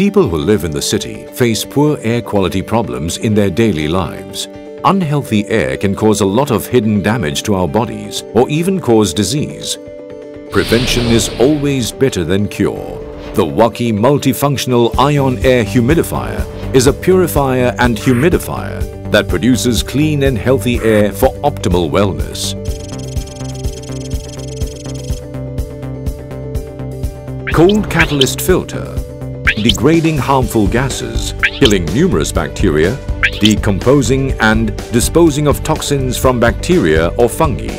People who live in the city face poor air quality problems in their daily lives. Unhealthy air can cause a lot of hidden damage to our bodies or even cause disease. Prevention is always better than cure. The WAKi multifunctional ion air humidifier is a purifier and humidifier that produces clean and healthy air for optimal wellness. Cold catalyst filter, degrading harmful gases, killing numerous bacteria, decomposing and disposing of toxins from bacteria or fungi.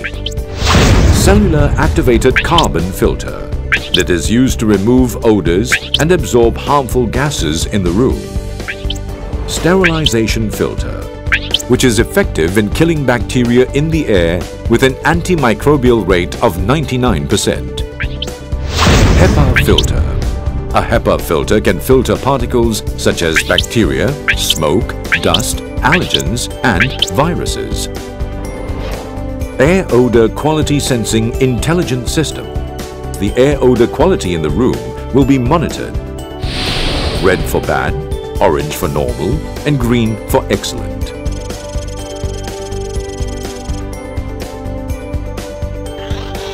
Cellular activated carbon filter that is used to remove odors and absorb harmful gases in the room. Sterilization filter, which is effective in killing bacteria in the air with an antimicrobial rate of 99%. HEPA filter. A HEPA filter can filter particles such as bacteria, smoke, dust, allergens and viruses. Air odor quality sensing intelligent system. The air odor quality in the room will be monitored. Red for bad, orange for normal and green for excellent.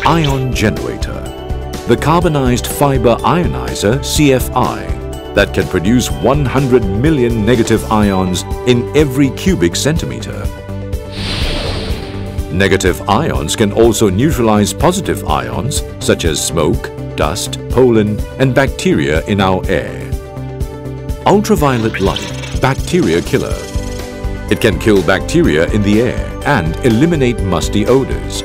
Ion generator. The carbonized fiber ionizer CFI that can produce 100 million negative ions in every cubic centimeter. Negative ions can also neutralize positive ions such as smoke, dust, pollen and bacteria in our air. Ultraviolet light, bacteria killer. It can kill bacteria in the air and eliminate musty odors.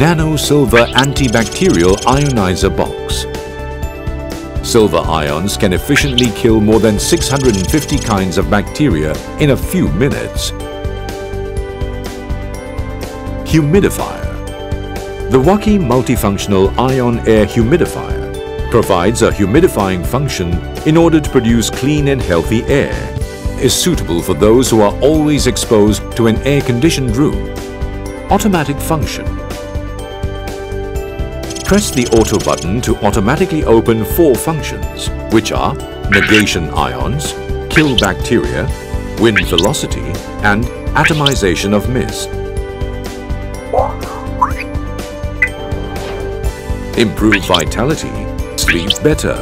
Nano Silver Antibacterial Ionizer Box. Silver ions can efficiently kill more than 650 kinds of bacteria in a few minutes. Humidifier. The WAKi multifunctional ion air humidifier provides a humidifying function in order to produce clean and healthy air. Is suitable for those who are always exposed to an air-conditioned room. Automatic function. Press the auto button to automatically open 4 functions, which are negation ions, kill bacteria, wind velocity and atomization of mist. Improve vitality, sleep better,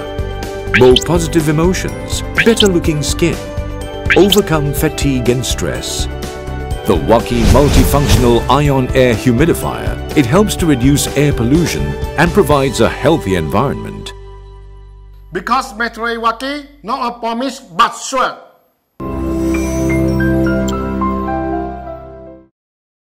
more positive emotions, better looking skin, overcome fatigue and stress. The WAKi multifunctional ion air humidifier, it helps to reduce air pollution and provides a healthy environment. Because battery WAKi, not a promise but sure.